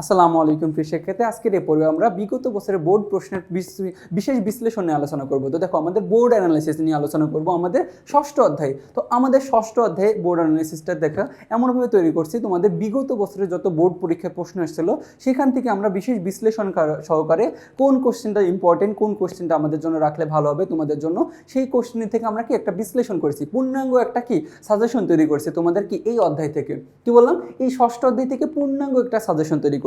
আসসালামু আলাইকুম প্রিয় শিক্ষার্থী, আজকের এই পর্বে আমরা বিগত বছরের বোর্ড প্রশ্নের বিশেষ বিশ্লেষণ নিয়ে আলোচনা করব। তো দেখো, আমাদের বোর্ড অ্যানালাইসিস নিয়ে আলোচনা করব আমাদের ষষ্ঠ অধ্যায়। তো আমাদের ষষ্ঠ অধ্যায়ে বোর্ড অ্যানালাইসিসটা দেখা এমনভাবে তৈরি করছি, তোমাদের বিগত বছরের যত বোর্ড পরীক্ষার প্রশ্ন এসেছিল সেখান থেকে আমরা বিশেষ বিশ্লেষণ সহকারে কোন কোশ্চেনটা ইম্পর্টেন্ট, কোন কোশ্চেনটা আমাদের জন্য রাখলে ভালো হবে তোমাদের জন্য, সেই কোশ্চেন থেকে আমরা কি একটা বিশ্লেষণ করেছি, পূর্ণাঙ্গ একটা কি সাজেশন তৈরি করছি তোমাদের কি এই অধ্যায় থেকে। কি বললাম, এই ষষ্ঠ অধ্যায় থেকে পূর্ণাঙ্গ একটা সাজেশন তৈরি করছি।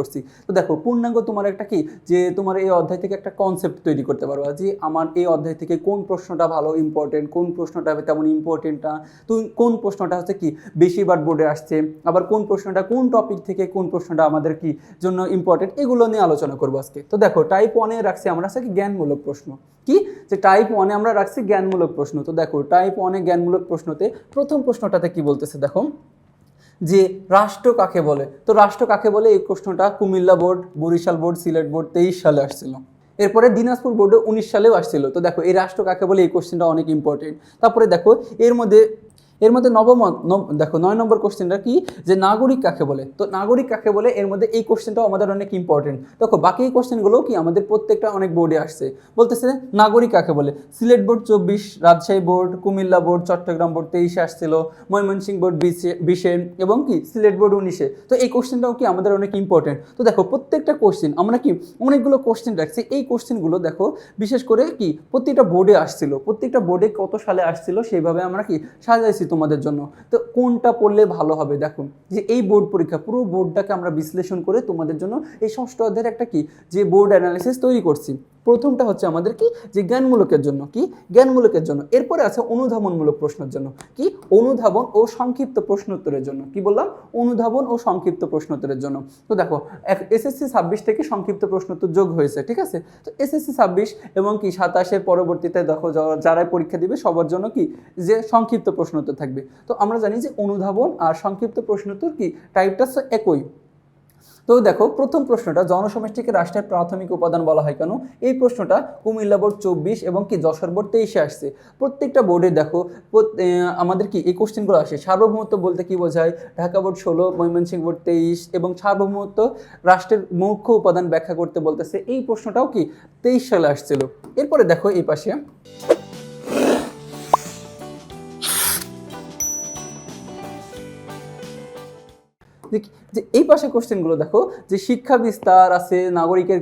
তো দেখো, পূর্ণাঙ্গ তোমার একটা কি যে তোমার এই অধ্যায় থেকে একটা কনসেপ্ট তৈরি করতে পারবা যে আমার এই অধ্যায় থেকে কোন প্রশ্নটা ভালো ইম্পর্টেন্ট, কোন প্রশ্নটা তেমন ইম্পর্টেন্ট না, তো কোন প্রশ্নটা হচ্ছে কি বেশিবার বোর্ডে আসছে, আবার কোন প্রশ্নটা কোন টপিক থেকে কোন প্রশ্নটা আমাদের কি জন্য ইম্পর্টেন্ট, এগুলো নিয়ে আলোচনা করবো আজকে। তো দেখো, টাইপ 1-এ রাখছি আমরা কি জ্ঞানমূলক প্রশ্ন, কি যে টাইপ 1-এ আমরা রাখছি জ্ঞানমূলক প্রশ্ন। তো দেখো, টাইপ 1-এ জ্ঞানমূলক প্রশ্নতে প্রথম প্রশ্নটাতে কি বলতেছে দেখো, যে রাষ্ট্র কাকে বলে। তো রাষ্ট্র কাকে বলে এই প্রশ্নটা Comilla board, Barisal board, Sylhet board 23 সালে আসছিল। এরপরে দিনাজপুর বোর্ডে 19 সালেও আসছিল। তো দেখো, এই রাষ্ট্র কাকে বলে এই কোশ্চেনটা অনেক ইম্পর্টেন্ট। তারপরে দেখো, এর মধ্যে দেখো 9 নম্বর কোশ্চেনটা কি যে নাগরিক কাকে বলে। তো নাগরিক কাকে বলে এর মধ্যে এই কোশ্চেনটাও আমাদের অনেক ইম্পর্টেন্ট। দেখো, বাকি কোশ্চেনগুলোও কি আমাদের প্রত্যেকটা অনেক বোর্ডে আসছে। বলতেছে নাগরিক কাকে বলে, Sylhet board 24, Rajshahi board, Comilla board, Chittagong board 23-এ আসছিল, ময়মনসিংহ বোর্ড 20-এ এবং কি সিলেট বোর্ড 19-এ। তো এই কোশ্চেনটাও কি আমাদের অনেক ইম্পর্টেন্ট। তো দেখো, প্রত্যেকটা কোশ্চেন আমরা কি অনেকগুলো কোশ্চেন রাখছি। এই কোশ্চেনগুলো দেখো বিশেষ করে কি প্রত্যেকটা বোর্ডে আসছিল, প্রত্যেকটা বোর্ডে কত সালে আসছিল সেইভাবে আমরা কি সাজাইছি তোমাদের জন্য। তো কোনটা পড়লে ভালো হবে, দেখো যে এই বোর্ড পরীক্ষা পুরো বোর্ডটাকে আমরা বিশ্লেষণ করে তোমাদের জন্য এই ষষ্ঠ অধ্যায়ের একটা কি যে বোর্ড অ্যানালিসিস তৈরি করছি। প্রথমটা হচ্ছে আমাদের কি যে জ্ঞানমূলকের জন্য, কি জ্ঞানমূলকের জন্য। এরপরে আছে অনুধাবনমূলক প্রশ্নের জন্য, কি অনুধাবন ও সংক্ষিপ্ত প্রশ্নোত্তরের জন্য। কি বললাম, অনুধাবন ও সংক্ষিপ্ত প্রশ্নোত্তরের জন্য। তো দেখো, এসএসসি 26 থেকে সংক্ষিপ্ত প্রশ্নোত্তর যোগ হয়েছে, ঠিক আছে। তো এসএসসি 26 এবং কি 27-এর পরবর্তীতে দেখো যারাই পরীক্ষা দিবে সবার জন্য কি যে সংক্ষিপ্ত প্রশ্নোত্তর থাকবে। তো আমরা জানি যে অনুধাবন আর সংক্ষিপ্ত প্রশ্নোত্তর কি টাইপটা একই। তো দেখো, প্রথম প্রশ্নটা জনসমষ্টিকে রাষ্ট্রের প্রাথমিক উপাদান বলা হয় কেন, এই প্রশ্নটা কুমিল্লা বোর্ড 24 এবং কি যশোর বোর্ড 23-এ আসছে। প্রত্যেকটা বোর্ডে দেখো আমাদের কি এই কোশ্চেনগুলো আসে। সার্বভৌমত্ব বলতে কি বোঝায়, ঢাকা বোর্ড 16, ময়মনসিংহ বোর্ড 23 এবং সার্বভৌমত্ব রাষ্ট্রের মুখ্য উপাদান ব্যাখ্যা করতে বলতেছে। এই প্রশ্নটাও কি 23 সালে আসছিল। এরপরে দেখো এই পাশে যে এই পাশে কোশ্চেনগুলো দেখো যে শিক্ষা বিস্তার আছে, নাগরিকের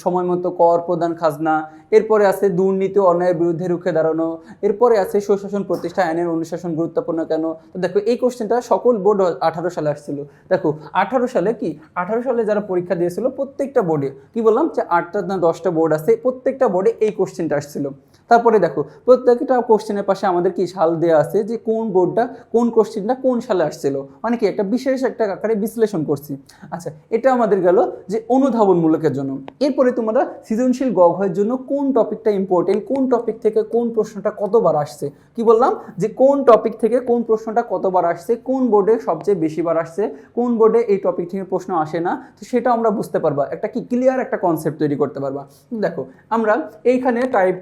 সময় মতো কর প্রদান খাজনা, এরপরে আছে দুর্নীতি অন্যায়ের বিরুদ্ধে রুখে দাঁড়ানো, এরপরে আছে সুশাসন প্রতিষ্ঠা আইনের অনুশাসন গুরুত্বপূর্ণ কেন। তো দেখো, এই কোশ্চেনটা সকল বোর্ড 18 সালে আসছিল। দেখো 18 সালে কি 18 সালে যারা পরীক্ষা দিয়েছিল প্রত্যেকটা বোর্ডে কি বললাম যে 8টা না 10টা বোর্ড আছে, প্রত্যেকটা বোর্ডে এই কোশ্চেনটা আসছিল। তারপরে দেখো, প্রত্যেকটা কোশ্চেনের পাশে আমাদের কি সাল দেওয়া আছে যে কোন বোর্ডটা কোন কোশ্চেনটা কোন সালে আসছিল, মানে কি একটা বিশেষ একটা আকারে বিশ্লেষণ করছি। আচ্ছা, এটা আমাদের গেল যে অনুধাবনমূলকের জন্য। এরপরে তোমরা সৃজনশীল গ ঘয়ের জন্য কোন টপিকটা ইম্পর্টেন্ট, কোন টপিক থেকে কোন প্রশ্নটা কতবার আসছে। কি বললাম যে কোন টপিক থেকে কোন প্রশ্নটা কতবার আসছে, কোন বোর্ডে সবচেয়ে বেশিবার আসছে, কোন বোর্ডে এই টপিক থেকে প্রশ্ন আসে না। তো সেটা আমরা বুঝতে পারবা, একটা কি ক্লিয়ার একটা কনসেপ্ট তৈরি করতে পারবা। দেখো, আমরা এইখানে টাইপ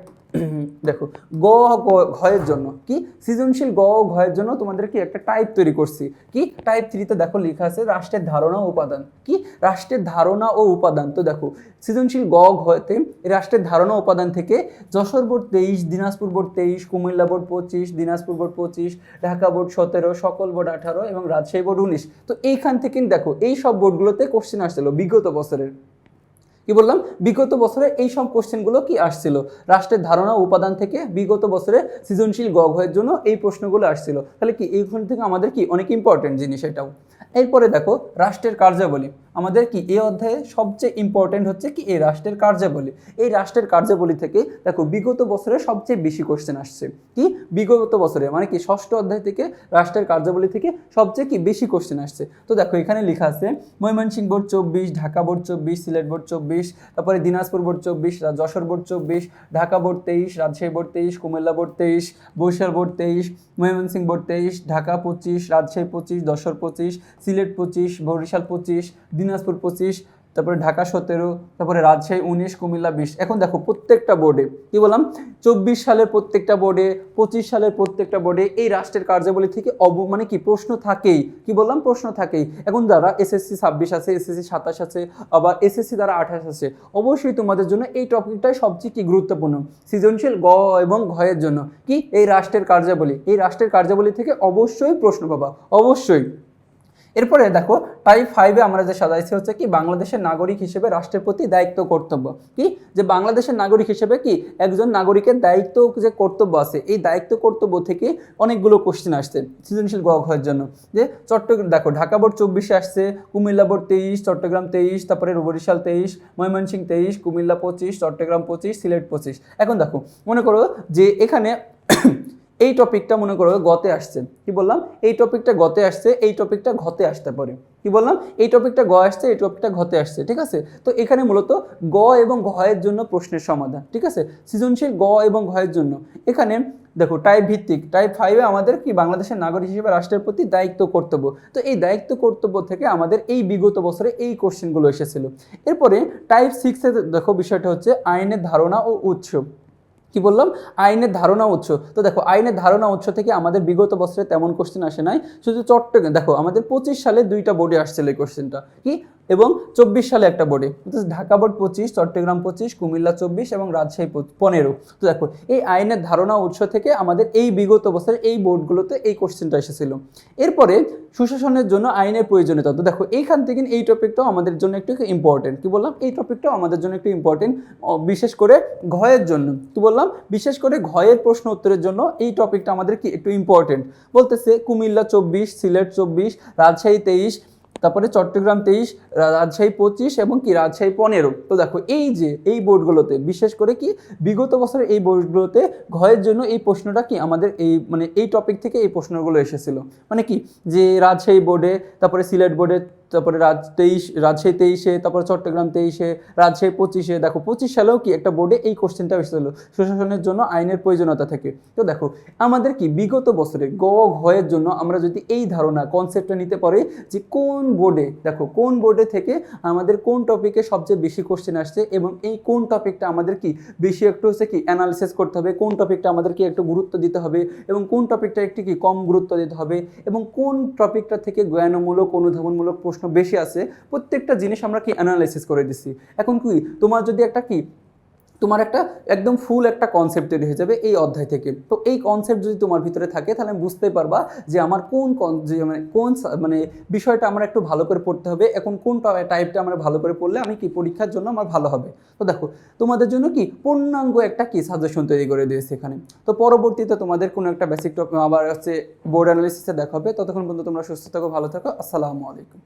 দেখো গ ঘয়ের জন্য কি সৃজনশীল গ ঘয়ের জন্য তোমাদের কি একটা টাইপ তৈরি করছি। কি টাইপ 3-তে দেখো লেখা আছে রাষ্ট্রের ধারণা ও উপাদান। কি রাষ্ট্রের ধারণা ও উপাদান। তো দেখো, সৃজনশীল গ ঘতে রাষ্ট্রের ধারণা উপাদান থেকে Jessore board 23, Dinajpur board 23, Comilla board 25, Dinajpur board 25, Dhaka board 17, সকল বোর্ড 18 এবং রাজশাহী বোর্ড 19। তো এইখান থেকে দেখো এই সব বোর্ডগুলোতে কোশ্চেন আসছিল বিগত বছরের। কি বললাম, বিগত বছরে এই সব কোশ্চেনগুলো কি আসছিল রাষ্ট্রের ধারণা উপাদান থেকে। বিগত বছরে সৃজনশীল গ ঘয়ের জন্য এই প্রশ্নগুলো আসছিল। তাহলে কি এইখান থেকে আমাদের কি অনেক ইম্পর্টেন্ট জিনিস এটাও। এরপরে দেখো রাষ্ট্রের কার্যাবলী। আমাদের কি এই অধ্যায়ে সবচেয়ে ইম্পর্টেন্ট হচ্ছে কি এই রাষ্ট্রের কার্যাবলী। এই রাষ্ট্রের কার্যাবলী থেকে দেখো বিগত বছরে সবচেয়ে বেশি কোশ্চেন আসছে। কি বিগত বছরে মানে কি ষষ্ঠ অধ্যায় থেকে রাষ্ট্রের কার্যাবলী থেকে সবচেয়ে কি বেশি কোশ্চেন আসছে। তো দেখো এখানে লেখা আছে Mymensingh board 24, Dhaka board 24, Sylhet board 24, তারপরে Dinajpur board 24, Jessore board 24, Dhaka board 23, Rajshahi board 23, Comilla board 23, Barisal board 23, Mymensingh board 23, Dhaka 25, Rajshahi 25, Jessore 25, Sylhet 25, Barisal 25, Dinajpur 25, তারপরে ঢাকা 17, তারপরে রাজশাহী 19, কুমিল্লা 20। এখন দেখো প্রত্যেকটা বোর্ডে কি বললাম, 24 সালের প্রত্যেকটা বোর্ডে, 25 সালের প্রত্যেকটা বোর্ডে এই রাষ্ট্রের কার্যাবলী থেকে মানে কি প্রশ্ন থাকেই, কি বললাম প্রশ্ন থাকেই। এখন যারা এসএসসি 26 আছে, এসএসসি 27 আছে, আবার এসএসসি দ্বারা 28 আছে, অবশ্যই তোমাদের জন্য এই টপিকটাই সবচেয়ে কি গুরুত্বপূর্ণ, সৃজনশীল গ এবং ঘয়ের জন্য কি এই রাষ্ট্রের কার্যাবলী, এই রাষ্ট্রের কার্যাবলী থেকে অবশ্যই প্রশ্ন পাবা, অবশ্যই। এরপরে দেখো টাইপ 5-এ আমরা যে সাজাইছি হচ্ছে কি বাংলাদেশের নাগরিক হিসেবে রাষ্ট্রের প্রতি দায়িত্ব কর্তব্য, কি যে বাংলাদেশের নাগরিক হিসেবে কি একজন নাগরিকের দায়িত্ব যে কর্তব্য আছে, এই দায়িত্ব কর্তব্য থেকে অনেকগুলো কোশ্চেন আসছে সৃজনশীল গ ঘয়ের জন্য। যে চট্টগ্রাম দেখো ঢাকা বোর্ড 24-এ আসছে, কুমিল্লা বোর্ড 23, চট্টগ্রাম 23, তারপরে বরিশাল 23, ময়মনসিংহ 23, কুমিল্লা 25, চট্টগ্রাম 25, সিলেট 25। এখন দেখো মনে করো যে এখানে এই টপিকটা মনে করো গতে আসছে, কি বললাম এই টপিকটা গতে আসছে, এই টপিকটা ঘতে আসতে পারে, কি বললাম এই টপিকটা গ আসছে, এই টপিকটা ঘতে আসছে, ঠিক আছে। তো এখানে মূলত গ এবং ঘয়ের জন্য প্রশ্নের সমাধান, ঠিক আছে, সৃজনশীল গ এবং ঘয়ের জন্য। এখানে দেখো টাইপ ভিত্তিক, টাইপ 5-এ আমাদের কি বাংলাদেশের নাগরিক হিসেবে রাষ্ট্রের প্রতি দায়িত্ব কর্তব্য। তো এই দায়িত্ব কর্তব্য থেকে আমাদের এই বিগত বছরে এই কোশ্চেনগুলো এসেছিল। এরপরে টাইপ 6-এ দেখো বিষয়টা হচ্ছে আইনের ধারণা ও উৎস, কি বললাম আইনের ধারণা উৎস। তো দেখো আইনের ধারণা উৎস থেকে আমাদের বিগত বছরে তেমন কোশ্চেন আসে নাই, শুধু চট্টগ্রাম দেখো আমাদের 25 সালে 2টা বোর্ডে আসছিল এই কোশ্চেনটা, কি এবং 24 সালে একটা বোর্ডে, ঢাকা বোর্ড 25, চট্টগ্রাম 25, কুমিল্লা 24 এবং রাজশাহী 15। তো দেখো এই আইনের ধারণা উৎস থেকে আমাদের এই বিগত বছরে এই বোর্ডগুলোতে এই কোশ্চেনটা এসেছিল। এরপরে সুশাসনের জন্য আইনের প্রয়োজনীয়তা, তো দেখো এইখান থেকে এই টপিকটাও আমাদের জন্য একটু ইম্পর্টেন্ট, কি বললাম এই টপিকটাও আমাদের জন্য একটু ইম্পর্টেন্ট, বিশেষ করে ঘয়ের জন্য, কি বললাম বিশেষ করে ঘয়ের প্রশ্ন উত্তরের জন্য এই টপিকটা আমাদের কি একটু ইম্পর্টেন্ট। বলতেছে কুমিল্লা 24, সিলেট 24, রাজশাহী 23, তারপরে চট্টগ্রাম 23, রাজশাহী 25 এবং কি রাজশাহী 15। তো দেখো এই যে এই বোর্ডগুলোতে বিশেষ করে কি বিগত বছরে এই বোর্ডগুলোতে ঘয়ের জন্য এই প্রশ্নটা কি আমাদের এই মানে এই টপিক থেকে এই প্রশ্নগুলো এসেছিল, মানে কি যে রাজশাহী বোর্ডে, তারপরে সিলেট বোর্ডে, তারপরে রাজশাহী 23-এ, তারপরে চট্টগ্রাম 23-এ, রাজশাহী 25-এ। দেখো 25 সালেও কি একটা বোর্ডে এই কোশ্চেনটা এসেছিল সুশাসনের জন্য আইনের প্রয়োজনীয়তা থেকে। তো দেখো আমাদের কি বিগত বছরে গ ঘয়ের জন্য আমরা যদি এই ধারণা কনসেপ্টটা নিতে পারি যে কোন বোর্ডে, দেখো কোন বোর্ডে থেকে আমাদের কোন টপিকে সবচেয়ে বেশি কোশ্চেন আসছে এবং এই কোন টপিকটা আমাদের কি বেশি একটু হচ্ছে কি অ্যানালিসিস করতে হবে, কোন টপিকটা আমাদেরকে একটু গুরুত্ব দিতে হবে এবং কোন টপিকটা একটু কি কম গুরুত্ব দিতে হবে, এবং কোন টপিকটা থেকে জ্ঞানমূলক অনুধাবনমূলক প্রশ্ন বেশি আছে, প্রত্যেকটা জিনিস আমরা কি অ্যানালাইসিস করে দিচ্ছি। এখন কি তোমার যদি একটা কি তোমার একটা একদম ফুল একটা কনসেপ্ট তৈরি হয়ে যাবে এই অধ্যায় থেকে। তো এই কনসেপ্ট যদি তোমার ভিতরে থাকে তাহলে বুঝতে পারবা যে আমার কোন মানে বিষয়টা আমার একটু ভালো করে পড়তে হবে, এখন কোন টাইপটা আমরা ভালো করে পড়লে আমি কি পরীক্ষার জন্য আমার ভালো হবে। তো দেখো তোমাদের জন্য কি পূর্ণাঙ্গ একটা কি সাজেশন তৈরি করে দিয়েছে এখানে। তো পরবর্তীতে তোমাদের কোনো একটা বেসিক টপিক আবার হচ্ছে বোর্ড অ্যানালিসিসে দেখা হবে। ততক্ষণ পর্যন্ত তোমরা সুস্থ থাকো, ভালো থাকো, আসসালামু আলাইকুম।